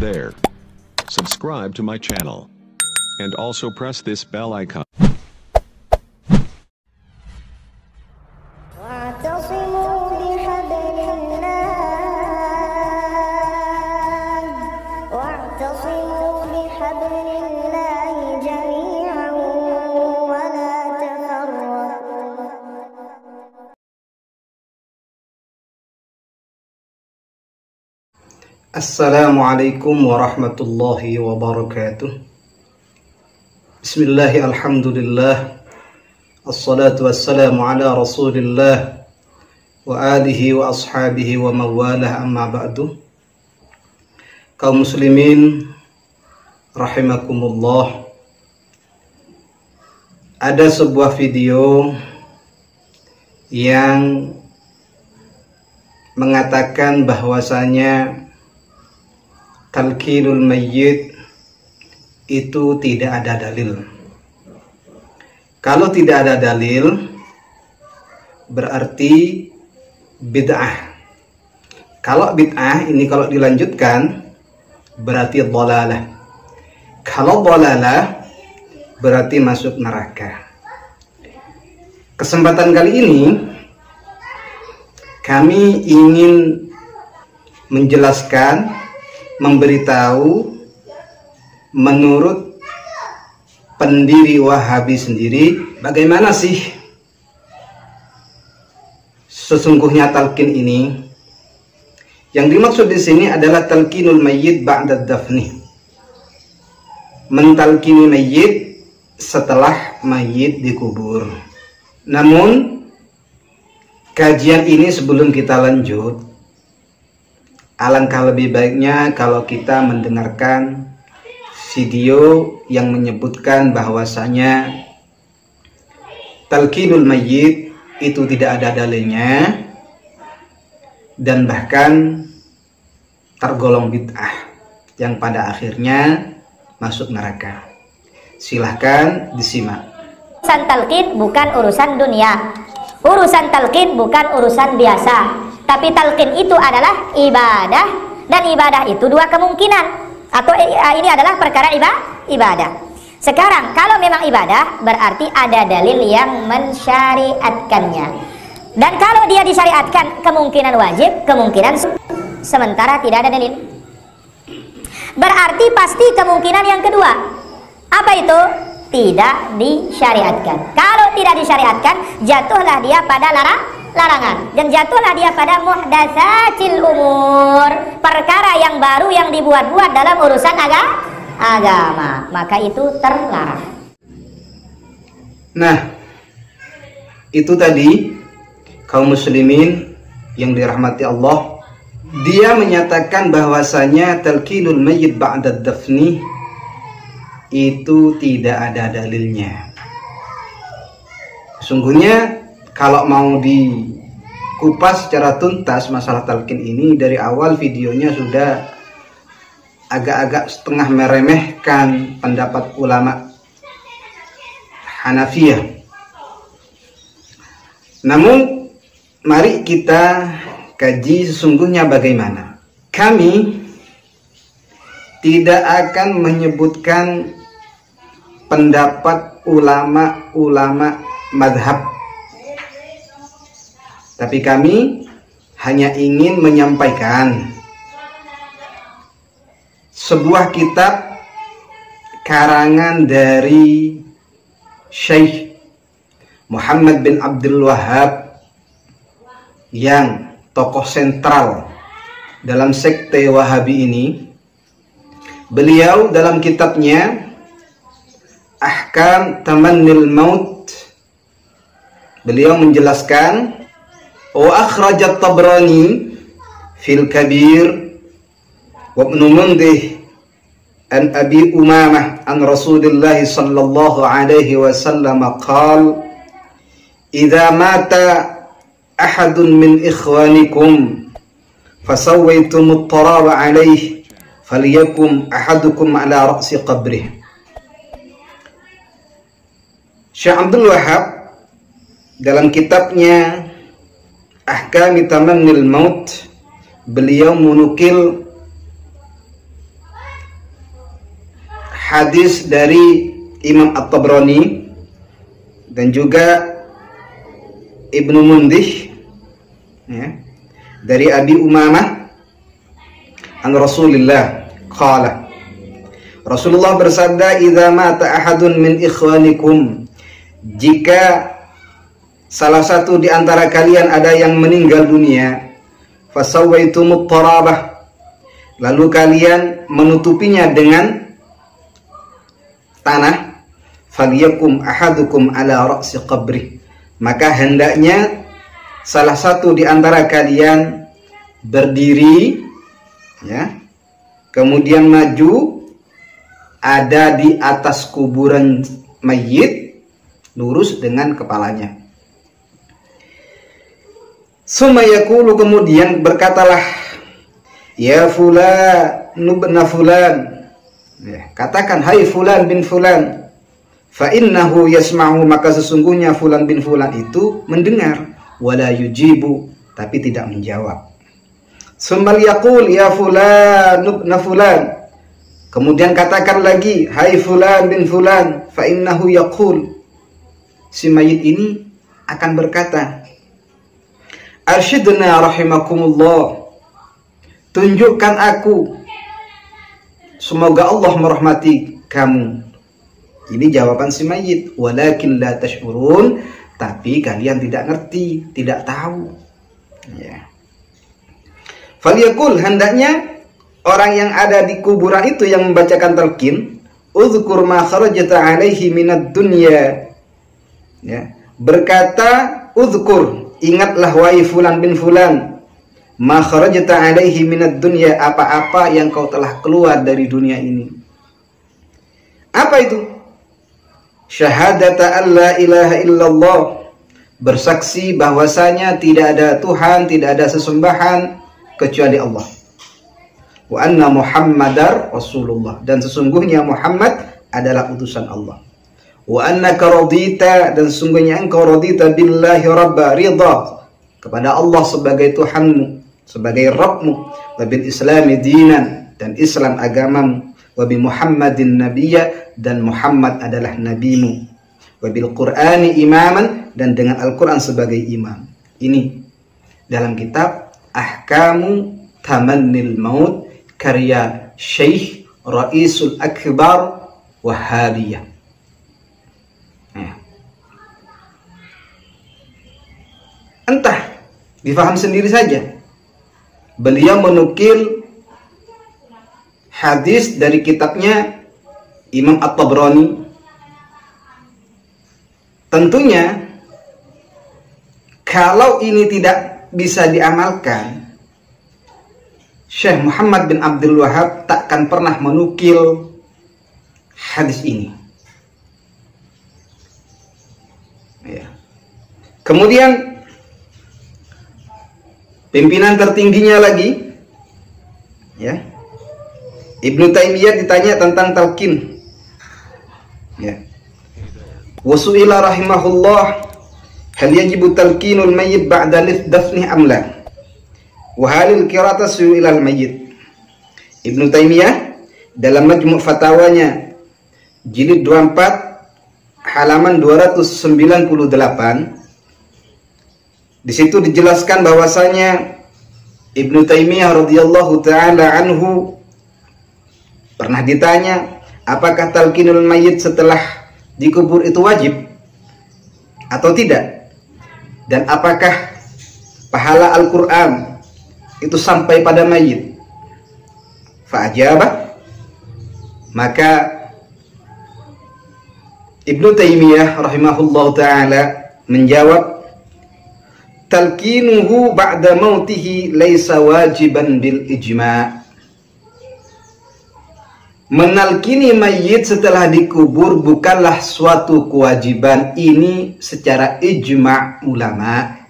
there. Subscribe to my channel. And also press this bell icon. Assalamualaikum warahmatullahi wabarakatuh. Bismillahi alhamdulillah. Assalatu wassalamu ala rasulillah wa alihi wa ashabihi wa mawalah, amma ba'du. Kaum muslimin rahimakumullah, ada sebuah video yang mengatakan bahwasanya talqinul mayyit itu tidak ada dalil. Kalau tidak ada dalil, berarti bid'ah. Kalau bid'ah ini kalau dilanjutkan berarti dhalalah. Kalau dhalalah berarti masuk neraka. Kesempatan kali ini kami ingin menjelaskan, memberitahu menurut pendiri Wahabi sendiri bagaimana sih sesungguhnya talqin ini. Yang dimaksud di sini adalah talqinul mayyit ba'da dafni, mentalqini mayyit setelah mayyit dikubur. Namun kajian ini sebelum kita lanjut, alangkah lebih baiknya kalau kita mendengarkan video yang menyebutkan bahwasanya talqinul mayyit itu tidak ada dalilnya dan bahkan tergolong bid'ah yang pada akhirnya masuk neraka. Silahkan disimak. Urusan talqin bukan urusan dunia. Urusan talqin bukan urusan biasa. Tapi talqin itu adalah ibadah, dan ibadah itu dua kemungkinan, atau ini adalah perkara ibadah. Sekarang kalau memang ibadah berarti ada dalil yang mensyariatkannya, dan kalau dia disyariatkan kemungkinan wajib, kemungkinan sementara tidak ada dalil, berarti pasti kemungkinan yang kedua. Apa itu? Tidak disyariatkan. Kalau tidak disyariatkan, jatuhlah dia pada larangan, dan jatuhlah dia pada muhdatsatil umur, perkara yang baru yang dibuat-buat dalam urusan agama, maka itu terlarang. Nah, itu tadi kaum muslimin yang dirahmati Allah, dia menyatakan bahwasanya talqinul mayyit ba'da dafni itu tidak ada dalilnya. Sungguhnya kalau mau dikupas secara tuntas masalah talqin ini, dari awal videonya sudah agak-agak setengah meremehkan pendapat ulama Hanafiyah. Namun mari kita kaji sesungguhnya bagaimana. Kami tidak akan menyebutkan pendapat ulama-ulama madhab, tapi kami hanya ingin menyampaikan sebuah kitab karangan dari Syekh Muhammad bin Abdul Wahhab yang tokoh sentral dalam sekte Wahabi ini. Beliau dalam kitabnya Ahkam Tamannil Maut, beliau menjelaskan, wa akhrajat Tabrani fil Kabir wa Ibnu Mundhir an Abi Umamah an Rasulillah sallallahu alaihi wasallam qala idza mata ahadun min ikhwanikum fasawaytum at-taraba alaihi falyakum ahadukum ala ra'si qabrih. Syekh Abdul Wahhab dalam kitabnya Ahkam Tamannil Maut, beliau menukil hadis dari Imam At-Tabrani dan juga Ibnu Mundih, ya, dari Abi Umamah an Rasulillah qala, Rasulullah bersabda, idza mata ahadun min ikhwanikum, jika salah satu di antara kalian ada yang meninggal dunia, fasawaitumut tarabah, lalu kalian menutupinya dengan tanah, falyakum ahadukum ala ra'si qabrih, maka hendaknya salah satu di antara kalian berdiri, ya, kemudian maju ada di atas kuburan mayit, lurus dengan kepalanya. Summa yaqulu, kemudian berkatalah, ya fulan ibn fulan, ya, katakan, hai fulan bin fulan, fa innahu yasma'u, maka sesungguhnya fulan bin fulan itu mendengar, wala yujibu, tapi tidak menjawab. Summa yaqul ya fulan ibn fulan, kemudian katakan lagi, hai fulan bin fulan, fa innahu yaqul, si mayit ini akan berkata, arsyidna rahimakumullah, tunjukkan aku, semoga Allah merahmati kamu. Ini jawaban si mayit, walakin la tash'urun, tapi kalian tidak ngerti, tidak tahu, ya. Falyaqul, hendaknya orang yang ada di kuburan itu yang membacakan talqin, uzkur ma kharajta alaihi minad dunya, ya, berkata, uzkur, ingatlah wahai fulan bin fulan, ma kharajta alaihi minad dunya, apa-apa yang kau telah keluar dari dunia ini. Apa itu? Syahadata alla ilaha illallah, bersaksi bahwasanya tidak ada Tuhan, tidak ada sesembahan kecuali Allah. Wa anna Muhammadar Rasulullah, dan sesungguhnya Muhammad adalah utusan Allah. Wa annaka radita, dan sesungguhnya engkau radita billahi rabba, ridha kepada Allah sebagai Tuhanmu, sebagai Rabbmu, wa bil islami dinan, dan Islam agamamu, wa bi Muhammadin nabiyya, dan Muhammad adalah nabimu, wa bil Qur'ani imaman, dan dengan Al-Qur'an sebagai imam. Ini dalam kitab Ahkamu Tamannil Maut karya Syekh Raisul Akbar Wahhabiyah. Entah, difaham sendiri saja. Beliau menukil hadis dari kitabnya Imam At-Tabrani. Tentunya kalau ini tidak bisa diamalkan, Syekh Muhammad bin Abdul Wahab takkan pernah menukil hadis ini, ya. Kemudian pimpinan tertingginya lagi, ya, Ibnu Taimiyah ditanya tentang talqin, ya. Wasu'ila rahimahullah, hal yajibu talqinul mayyit ba'da dafnih am la, wa halil qira'atu ilal mayyit. Ibnu Taimiyah dalam majmu' fatwanya jilid 24 halaman 298, di situ dijelaskan bahwasanya Ibnu Taimiyah radhiyallahu taala anhu pernah ditanya, apakah talqinul mayyit setelah dikubur itu wajib atau tidak, dan apakah pahala Al-Quran itu sampai pada mayit. Fa'ajabah, maka Ibnu Taimiyah rahimahullah ta'ala menjawab, talqinuhu ba'da mautihi laisa wajiban bil ijma'. Menalkini mayit setelah dikubur bukanlah suatu kewajiban, ini secara ijma' ulama.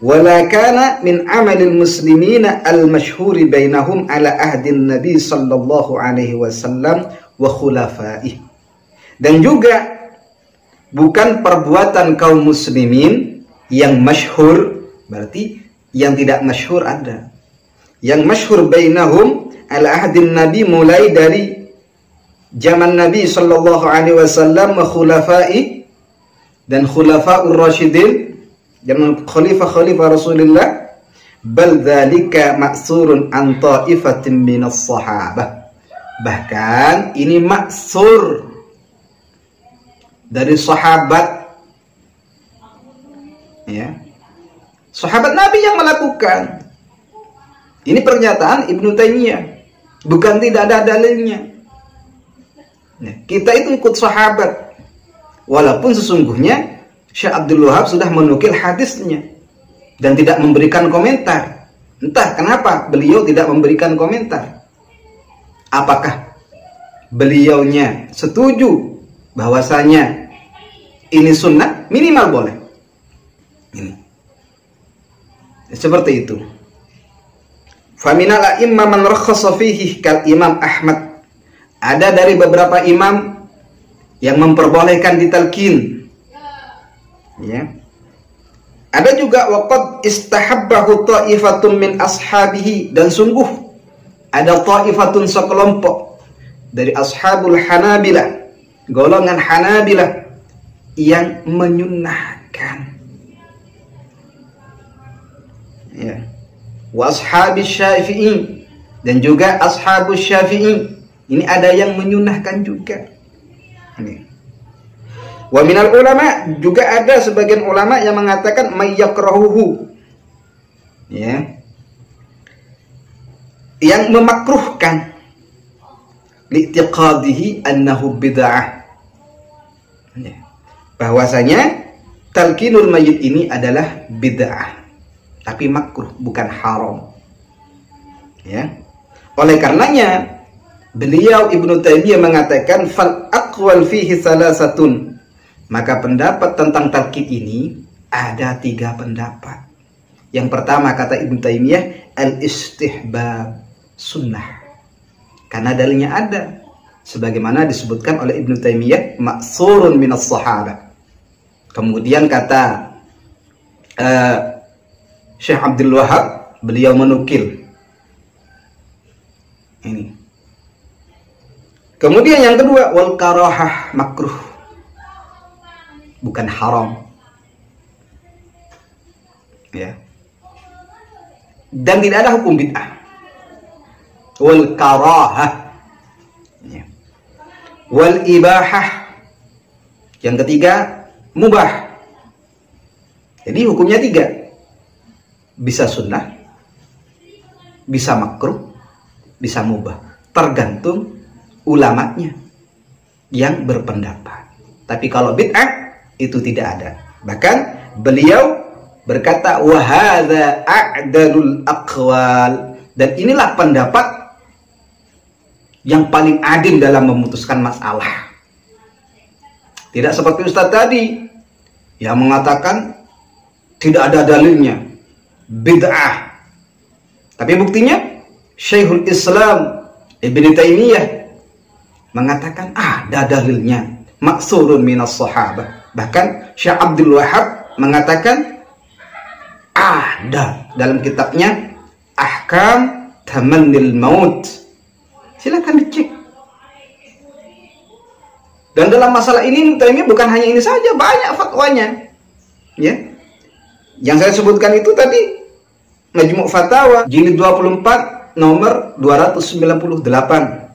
Wala kana min amalil muslimina al-mashhuri bainahum ala ahdin Nabi sallallahu alaihi wasallam wa khulafaih. Dan juga bukan perbuatan kaum muslimin yang masyhur, berarti yang tidak masyhur ada. Yang masyhur bainahum ala ahdin Nabi, mulai dari zaman Nabi sallallahu alaihi wasallam khulafai dan khulafaur rasyidin, zaman khalifah Rasulullah, bal dzalika ma'surun an ta'ifatin minas sahabah. Bahkan ini maksur dari sahabat, ya, sahabat Nabi yang melakukan. Ini pernyataan Ibnu Taimiyah, bukan tidak ada dalilnya. Nah, kita itu ikut sahabat, walaupun sesungguhnya Syekh Abdul Wahab sudah menukil hadisnya dan tidak memberikan komentar. Entah kenapa beliau tidak memberikan komentar. Apakah beliaunya setuju bahwasanya ini sunnah? Minimal boleh. Ini seperti itu. Faminal a'imma man rakhasa fihi kal Imam Ahmad. Ada dari beberapa imam yang memperbolehkan ditalqin. Ya. Ada juga waqad istahabbahu ta'ifatun min ashabihi, dan sungguh ada ta'ifatun sekelompok dari ashabul Hanabilah, golongan Hanabilah yang menyunnahkan. Ya. Wa ashabis Syafi'i, dan juga ashabus Syafi'i. Ini ada yang menyunnahkan juga. Ini. Wa minal ulama, juga ada sebagian ulama yang mengatakan mayyakrahuhu, ya, yang memakruhkan, li'tiqadihi annahu bid'ah, ya, bahwasanya talqinul mayyit ini adalah bid'ah, tapi makruh, bukan haram. Ya. Oleh karenanya beliau Ibnu Taimiyah mengatakan fal aqwal fihi salasatun. Maka pendapat tentang talqin ini ada 3 pendapat. Yang pertama kata Ibnu Taimiyah al-istihbab, sunnah. Karena dalilnya ada, sebagaimana disebutkan oleh Ibnu Taimiyah ma'surun minas sahabah. Kemudian kata Syekh Abdul Wahab, beliau menukil ini. Kemudian yang kedua, wal karahah, makruh, bukan haram. Ya. Dan tidak ada hukum bid'ah. Wal karahah. Ya. Wal ibahah. Yang ketiga, mubah. Jadi hukumnya 3. Bisa sunnah, bisa makruh, bisa mubah. Tergantung ulamanya yang berpendapat. Tapi kalau bid'ah itu tidak ada. Bahkan beliau berkata wa hadza a'dalul aqwal, dan inilah pendapat yang paling adil dalam memutuskan masalah. Tidak seperti Ustaz tadi yang mengatakan tidak ada dalilnya, bid'ah. Tapi buktinya Syekhul Islam Ibnu Taimiyah mengatakan ada dalilnya, maksurun minas sahabah. Bahkan Syekh Abdul Wahab mengatakan ada dalam kitabnya Ahkam Tamannil Maut. Silakan dicek. Dan dalam masalah ini Taimiyah bukan hanya ini saja, banyak fatwanya. Ya. Yang saya sebutkan itu tadi Majmu' Fatawa jilid 24 nomor 298.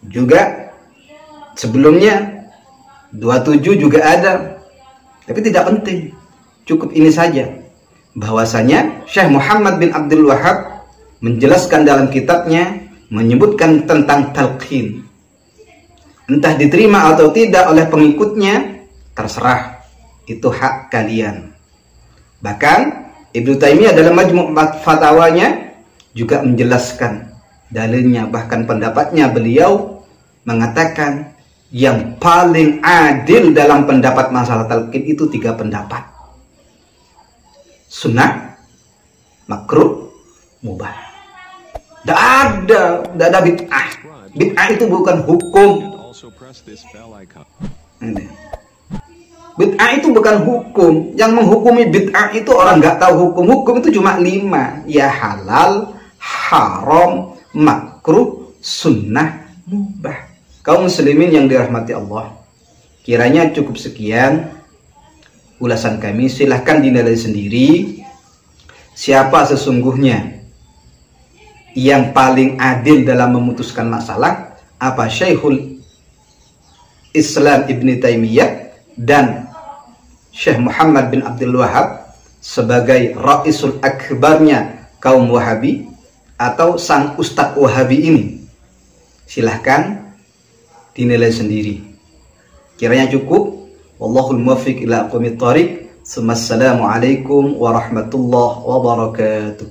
Juga sebelumnya 27 juga ada. Tapi tidak penting. Cukup ini saja. Bahwasanya Syekh Muhammad bin Abdul Wahab menjelaskan dalam kitabnya, menyebutkan tentang talqin. Entah diterima atau tidak oleh pengikutnya, terserah. Itu hak kalian. Bahkan Ibnu Taimiyah dalam Majmu' Fatawanya juga menjelaskan dalilnya, bahkan pendapatnya beliau mengatakan yang paling adil dalam pendapat masalah talqin itu 3 pendapat. Sunnah, makruh, mubah. Tidak ada bid'ah. Bid'ah itu bukan hukum. Bid'ah itu bukan hukum. Yang menghukumi bid'ah itu orang nggak tahu hukum. Hukum itu cuma 5. Ya halal, haram, makruh, sunnah, mubah. Kaum muslimin yang dirahmati Allah, kiranya cukup sekian ulasan kami. Silahkan dinilai sendiri siapa sesungguhnya yang paling adil dalam memutuskan masalah, apa Syekhul Islam Ibn Taimiyah dan Syekh Muhammad bin Abdul Wahab sebagai Raisul Akbarnya kaum Wahabi, atau sang Ustadz Wahabi ini. Silahkan dinilai sendiri. Kiranya cukup. Wallahul muwaffiq ila aqwamit thoriq. Assalamualaikum warahmatullahi wabarakatuh.